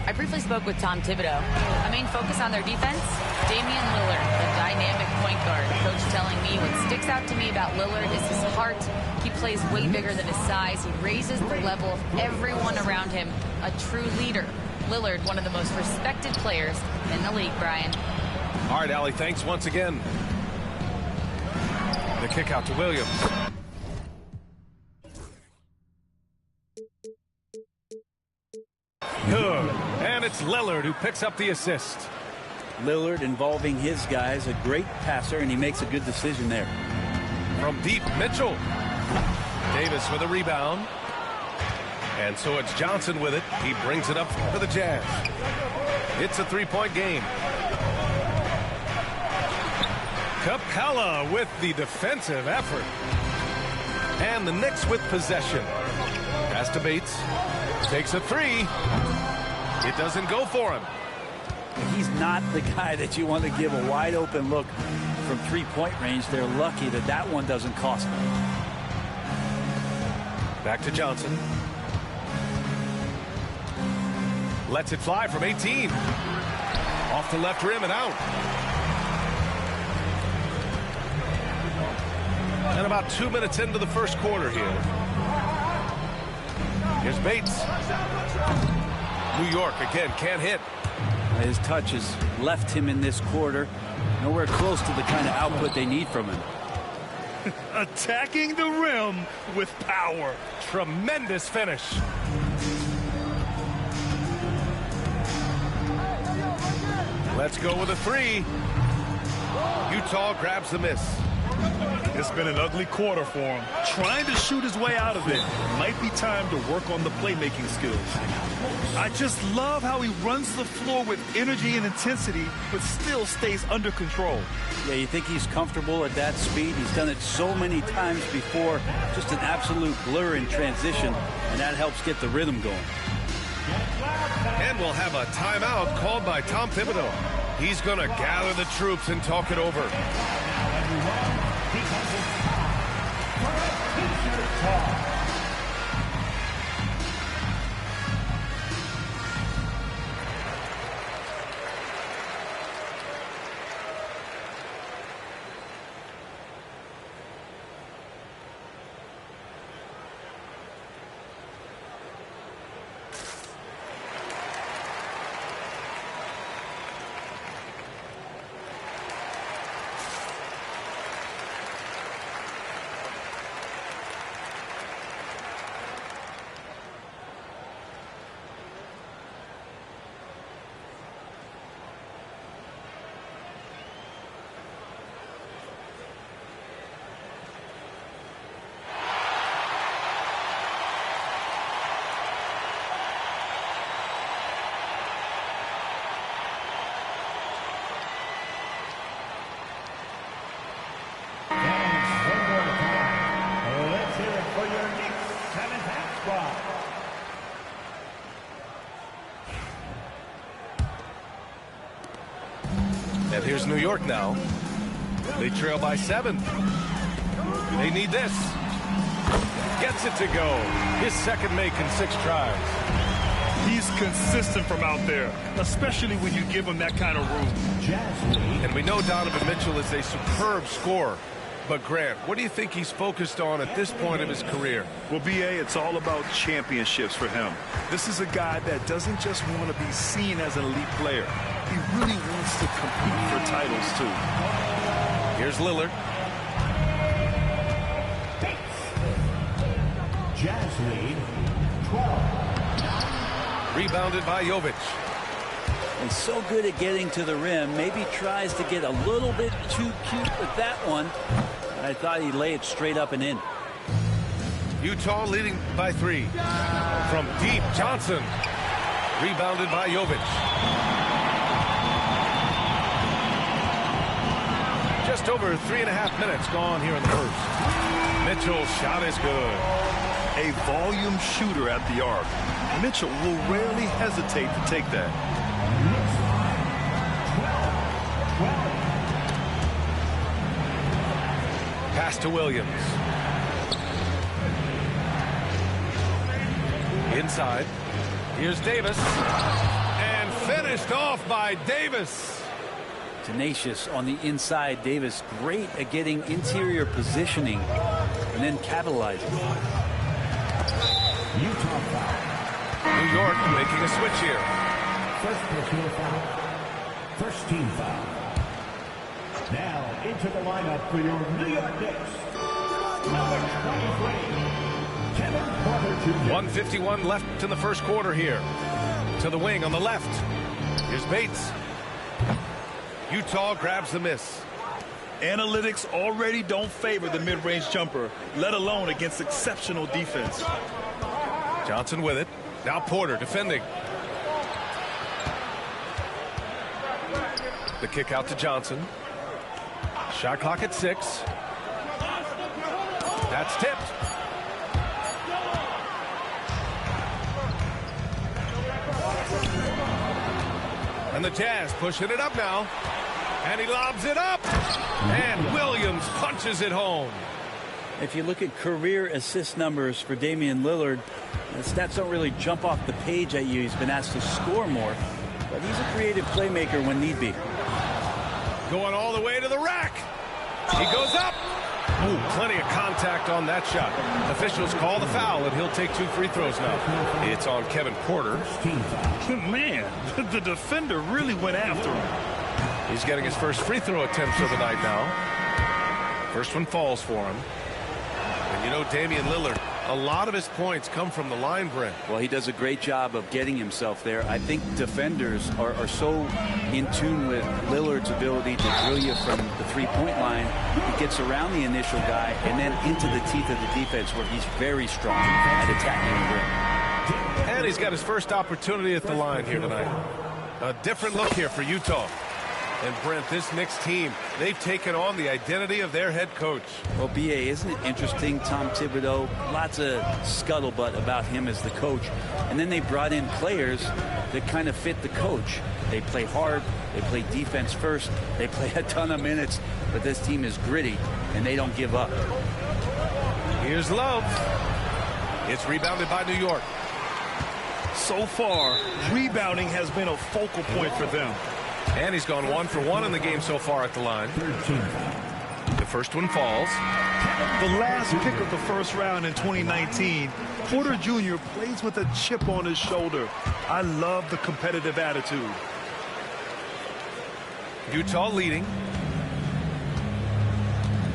I briefly spoke with Tom Thibodeau. A main focus on their defense, Damian Lillard, the dynamic point guard. Coach telling me what sticks out to me about Lillard is his heart. He plays way bigger than his size. He raises the level of everyone around him. A true leader. Lillard, one of the most respected players in the league, Brian. All right, Allie, thanks once again. The kick out to Williams. Good. And it's Lillard who picks up the assist. Lillard involving his guys, a great passer, and he makes a good decision there. From deep, Mitchell. Davis with a rebound. And so it's Johnson with it. He brings it up for the Jazz. It's a three-point game. Capella with the defensive effort. And the Knicks with possession. Pass to Bates. Takes a three. It doesn't go for him. He's not the guy that you want to give a wide open look from three-point range. They're lucky that that one doesn't cost them. Back to Johnson. Lets it fly from 18. Off the left rim and out. And about 2 minutes into the first quarter here. Here's Bates. New York again can't hit. His touch has left him in this quarter. Nowhere close to the kind of output they need from him. Attacking the rim with power. Tremendous finish. Let's go with a three. Utah grabs the miss. It's been an ugly quarter for him. Trying to shoot his way out of it. Might be time to work on the playmaking skills. I just love how he runs the floor with energy and intensity, but still stays under control. Yeah, you think he's comfortable at that speed? He's done it so many times before. Just an absolute blur in transition, and that helps get the rhythm going. And we'll have a timeout called by Tom Thibodeau. He's going to gather the troops and talk it over. And here's New York now. They trail by 7. They need this. Gets it to go. His second make in 6 tries. He's consistent from out there, especially when you give him that kind of room. And we know Donovan Mitchell is a superb scorer. But, Grant, what do you think he's focused on at this point of his career? Well, B.A., it's all about championships for him. This is a guy that doesn't just want to be seen as an elite player. He really wants to compete for titles, too. Here's Lillard. Jazz lead, 12. Rebounded by Jovic. He's so good at getting to the rim. Maybe tries to get a little bit too cute with that one. I thought he'd lay it straight up and in. Utah leading by 3. From deep, Johnson. Rebounded by Jovic. Just over 3.5 minutes gone here in the first. Mitchell's shot is good. A volume shooter at the arc. Mitchell will rarely hesitate to take that. Pass to Williams. Inside. Here's Davis. finished off by Davis. Tenacious on the inside. Davis great at getting interior positioning and then capitalizing. Utah foul. New York making a switch here. First personal foul. First team foul. Now into the lineup for your New York Knicks. Number 23, Kevin Porter Jr. 1:51 left in the first quarter here. To the wing on the left. Here's Bates. Utah grabs the miss. Analytics already don't favor the mid-range jumper, let alone against exceptional defense. Johnson with it. Now Porter defending. The kick out to Johnson. Shot clock at 6. That's tipped. And the Jazz pushing it up now. And he lobs it up. And Williams punches it home. If you look at career assist numbers for Damian Lillard, the stats don't really jump off the page at you. He's been asked to score more, but he's a creative playmaker when need be. Going all the way to the rack. He goes up. Ooh, plenty of contact on that shot. Officials call the foul, and he'll take 2 free throws now. It's on Kevin Porter. Man, the defender really went after him. He's getting his first free throw attempt of the night now. First one falls for him. And you know, Damian Lillard, a lot of his points come from the line, Brent. Well, he does a great job of getting himself there. I think defenders are so in tune with Lillard's ability to drill you from the three-point line. He gets around the initial guy and then into the teeth of the defense where he's very strong at attacking the rim. And he's got his first opportunity at the line here tonight. A different look here for Utah. And Brent, this Knicks team, they've taken on the identity of their head coach. Well, B.A., isn't it interesting? Tom Thibodeau, lots of scuttlebutt about him as the coach. And then they brought in players that kind of fit the coach. They play hard. They play defense first. They play a ton of minutes. But this team is gritty, and they don't give up. Here's Love. It's rebounded by New York. So far, rebounding has been a focal point for them. And he's gone 1 for 1 in the game so far at the line. The first one falls. The last pick of the first round in 2019, Porter Jr. plays with a chip on his shoulder. I love the competitive attitude. Utah leading.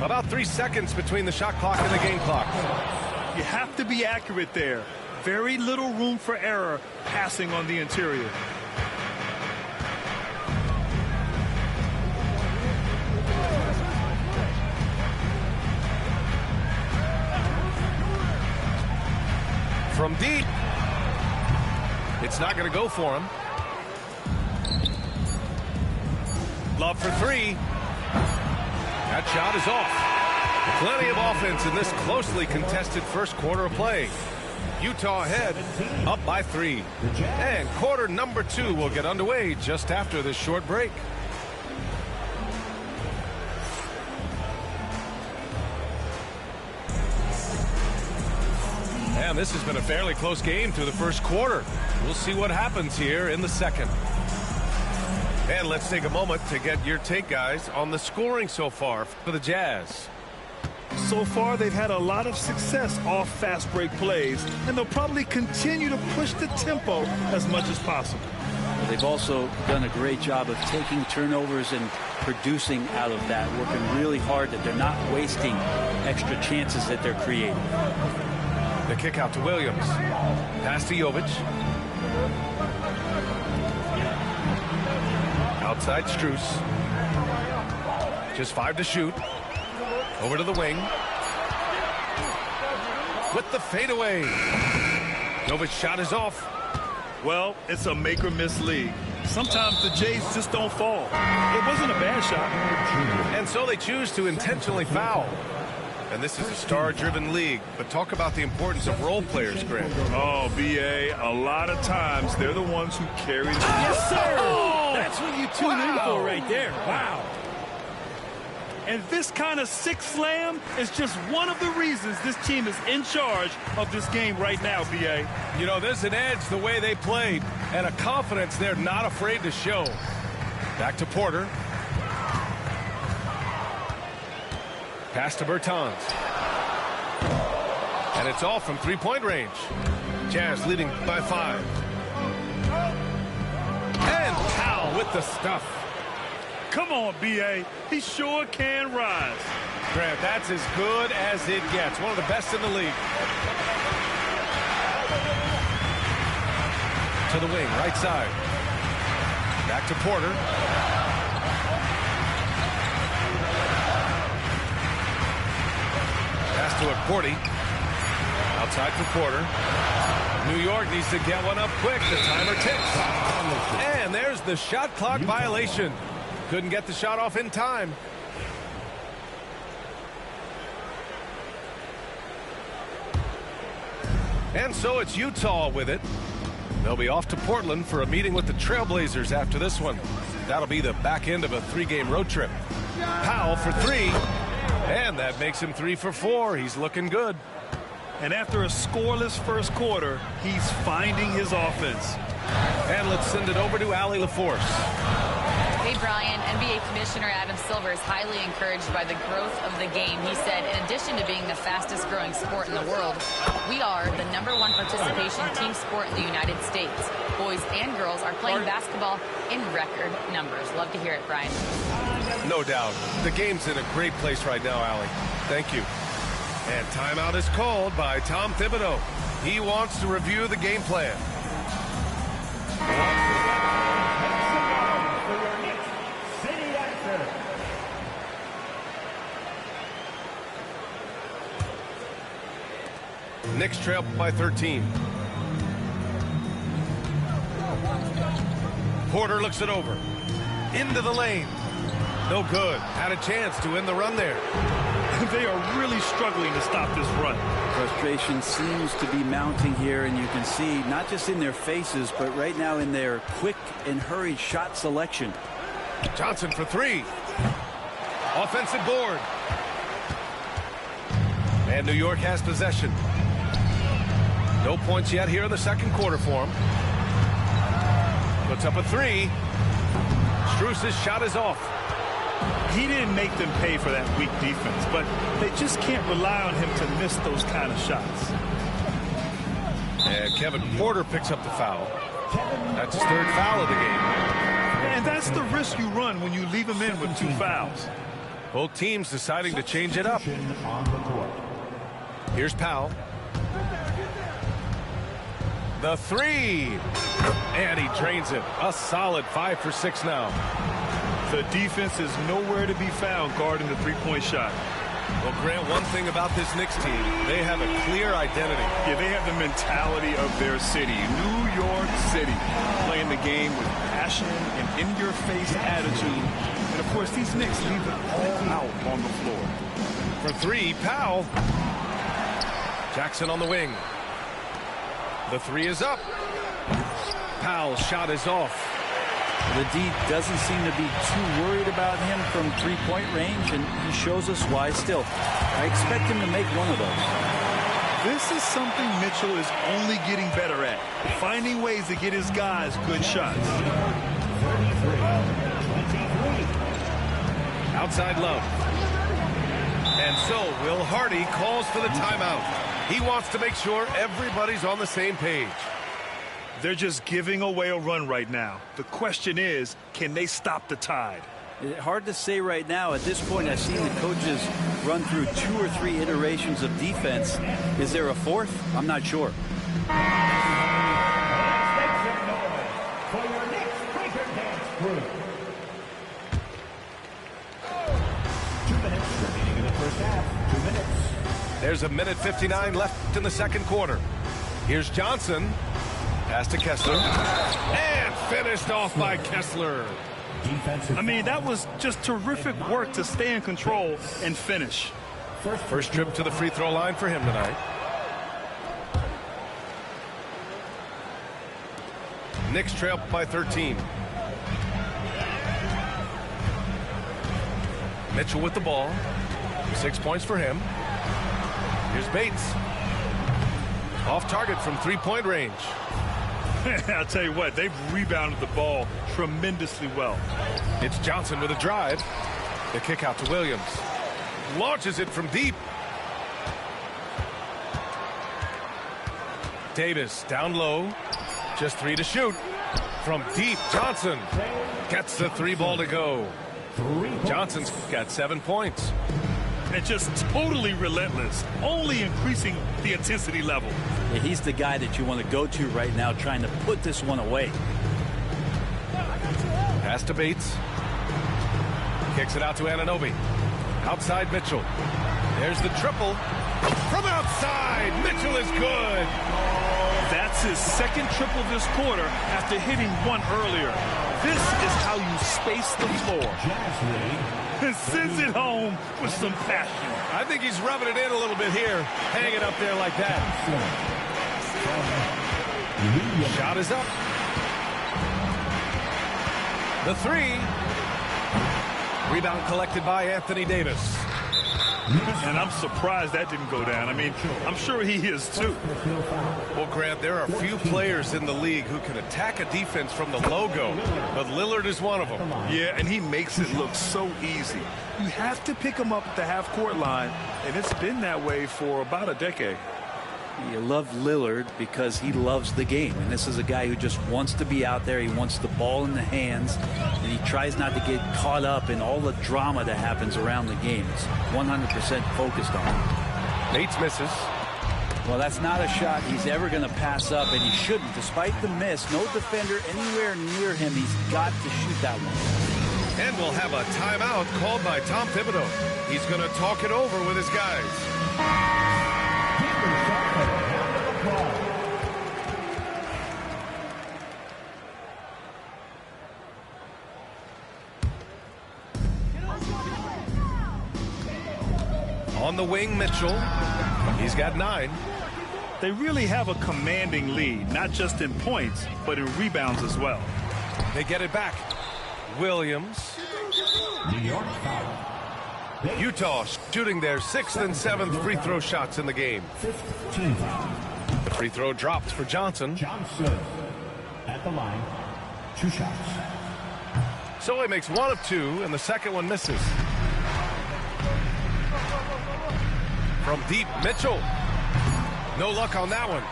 About 3 seconds between the shot clock and the game clock. You have to be accurate there. Very little room for error passing on the interior. From deep. It's not going to go for him. Love for 3. That shot is off. Plenty of offense in this closely contested first quarter of play. Utah ahead, up by 3. And quarter number 2 will get underway just after this short break. And this has been a fairly close game through the first quarter. We'll see what happens here in the second. And let's take a moment to get your take, guys, on the scoring so far for the Jazz. So far, they've had a lot of success off fast break plays, and they'll probably continue to push the tempo as much as possible. Well, they've also done a great job of taking turnovers and producing out of that, working really hard that they're not wasting extra chances that they're creating. The kick out to Williams. Pass to Jovic. Outside Strus. Just 5 to shoot. Over to the wing. With the fadeaway. Jovic shot is off. Well, it's a make or miss league. Sometimes the Jays just don't fall. It wasn't a bad shot. And so they choose to intentionally foul. And this is a star-driven league. But talk about the importance of role players, Grant. Oh, B.A., a lot of times they're the ones who carry the... Yes, sir! Oh! That's what you tune in for right there. Wow. And this kind of six slam is just one of the reasons this team is in charge of this game right now, B.A. You know, there's an edge the way they played. And a confidence they're not afraid to show. Back to Porter. Pass to Bertans. And it's all from three-point range. Jazz leading by 5. And Powell with the stuff. Come on, B.A. He sure can rise. Grant, that's as good as it gets. One of the best in the league. To the wing, right side. Back to Porter. Pass to Acordi. Outside for Porter. New York needs to get one up quick. The timer ticks. And there's the shot clock violation. Couldn't get the shot off in time. And so it's Utah with it. They'll be off to Portland for a meeting with the Trailblazers after this one. That'll be the back end of a 3-game road trip. Powell for 3. And that makes him 3 for 4. He's looking good. And after a scoreless first quarter, he's finding his offense. And let's send it over to Allie LaForce. Hey, Brian, NBA Commissioner Adam Silver is highly encouraged by the growth of the game. He said, in addition to being the fastest growing sport in the world, we are the #1 participation team sport in the United States. Boys and girls are playing basketball in record numbers. Love to hear it, Brian. No doubt. The game's in a great place right now, Allie. Thank you. And timeout is called by Tom Thibodeau. He wants to review the game plan. Knicks trail by 13. Porter looks it over. Into the lane. No good. Had a chance to end the run there. They are really struggling to stop this run. Frustration seems to be mounting here, and you can see not just in their faces, but right now in their quick and hurried shot selection. Johnson for 3. Offensive board. And New York has possession. No points yet here in the second quarter for him. Puts up a 3. Strus's shot is off. He didn't make them pay for that weak defense, but they just can't rely on him to miss those kind of shots. And Kevin Porter picks up the foul. That's his 3rd foul of the game. And that's the risk you run when you leave him in with 2 fouls. Both teams deciding to change it up. Here's Powell. The 3. And he drains it. A solid 5 for 6 now. The defense is nowhere to be found guarding the 3-point shot. Well, Grant, one thing about this Knicks team, they have a clear identity. Yeah, they have the mentality of their city, New York City, playing the game with passion and in-your-face attitude. And, of course, these Knicks leave it all out on the floor. For 3, Powell. Jackson on the wing. The 3 is up. Powell's shot is off. The D doesn't seem to be too worried about him from 3-point range, and he shows us why still. I expect him to make one of those. This is something Mitchell is only getting better at, finding ways to get his guys good shots. Outside Love. And so Will Hardy calls for the timeout. He wants to make sure everybody's on the same page. They're just giving away a run right now. The question is, can they stop the tide? Hard to say right now. At this point, I've seen the coaches run through 2 or 3 iterations of defense. Is there a 4th? I'm not sure. There's a minute 59 left in the second quarter. Here's Johnson. Pass to Kessler. And finished off by Kessler. I mean, that was just terrific work to stay in control and finish. First trip to the free throw line for him tonight. Knicks trail by 13. Mitchell with the ball. 6 points for him. Here's Bates. Off target from 3-point range. I'll tell you what, they've rebounded the ball tremendously well. It's Johnson with a drive. The kick out to Williams. Launches it from deep. Davis down low. Just 3 to shoot. From deep, Johnson gets the 3 ball to go. Johnson's got 7 points. And just totally relentless, only increasing the intensity level. Yeah, he's the guy that you want to go to right now, trying to put this one away. Pass to Bates. Kicks it out to Anunoby. Outside Mitchell. There's the triple. From outside, Mitchell is good. That's his second triple this quarter after hitting one earlier. This is how you space the floor. And sends it home with some passion. I think he's rubbing it in a little bit here. Hang it up there like that. Shot is up. The 3. Rebound collected by Anthony Davis. And I'm surprised that didn't go down. I mean, I'm sure he is too. Well, Grant, there are few players in the league who can attack a defense from the logo, but Lillard is one of them. Yeah, and he makes it look so easy. You have to pick him up at the half-court line, and it's been that way for about a decade. You love Lillard because he loves the game, and this is a guy who just wants to be out there. He wants the ball in the hands, and he tries not to get caught up in all the drama that happens around the game. It's 100% focused on it. Bates misses. Well, that's not a shot he's ever going to pass up, and he shouldn't. Despite the miss, no defender anywhere near him. He's got to shoot that one. And we'll have a timeout called by Tom Thibodeau. He's going to talk it over with his guys. On the wing, Mitchell. He's got 9. They really have a commanding lead, not just in points, but in rebounds as well. They get it back. Williams. Utah shooting their 6th and 7th free throw shots in the game. The free throw dropped for Johnson. Johnson at the line. 2 shots. So he makes 1 of 2, and the second one misses. From deep, Mitchell. No luck on that one.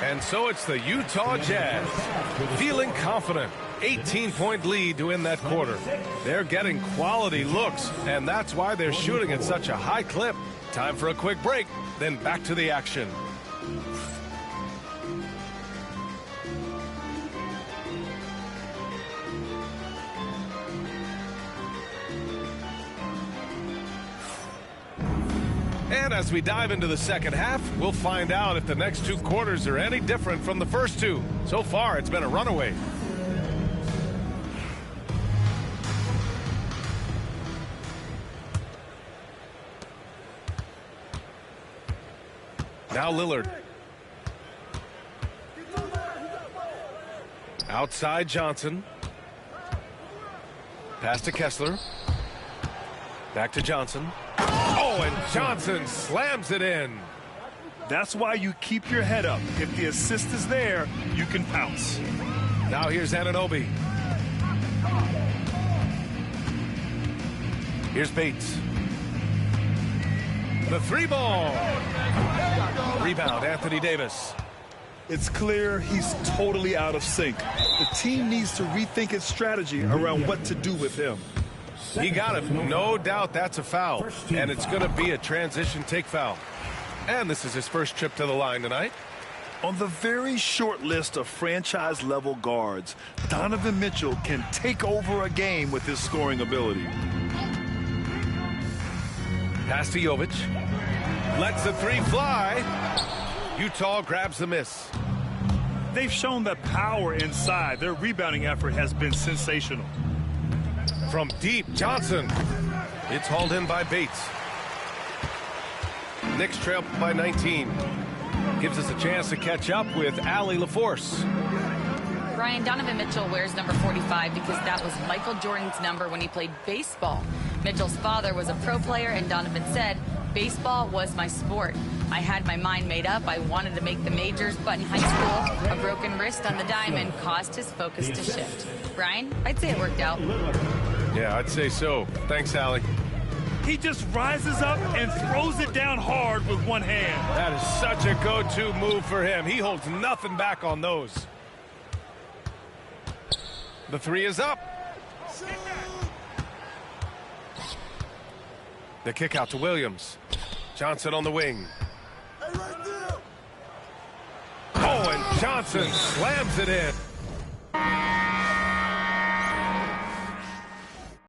And so it's the Utah Jazz feeling confident. 18-point lead to win that quarter. They're getting quality looks, and that's why they're shooting at such a high clip. Time for a quick break, then back to the action. And as we dive into the second half, we'll find out if the next 2 quarters are any different from the first 2. So far, it's been a runaway. Now Lillard. Outside Johnson. Pass to Kessler. Back to Johnson. Oh, and Johnson slams it in. That's why you keep your head up. If the assist is there, you can pounce. Now here's Anunoby. Here's Bates. The 3 ball. Rebound, Anthony Davis. It's clear he's totally out of sync. The team needs to rethink its strategy around what to do with him. He got it. No doubt that's a foul. And it's going to be a transition take foul. And this is his first trip to the line tonight. On the very short list of franchise-level guards, Donovan Mitchell can take over a game with his scoring ability. Pass to Jovic. Lets the 3 fly. Utah grabs the miss. They've shown that power inside. Their rebounding effort has been sensational. From deep, Johnson. It's hauled in by Bates. Knicks trail by 19. Gives us a chance to catch up with Allie LaForce. Brian, Donovan Mitchell wears number 45 because that was Michael Jordan's number when he played baseball. Mitchell's father was a pro player, and Donovan said, "Baseball was my sport." I had my mind made up. I wanted to make the majors, but in high school, a broken wrist on the diamond caused his focus to shift. Brian, I'd say it worked out. Yeah, I'd say so. Thanks, Allie. He just rises up and throws it down hard with one hand. That is such a go-to move for him. He holds nothing back on those. The three is up. The kick out to Williams. Johnson on the wing. Oh, and Johnson slams it in.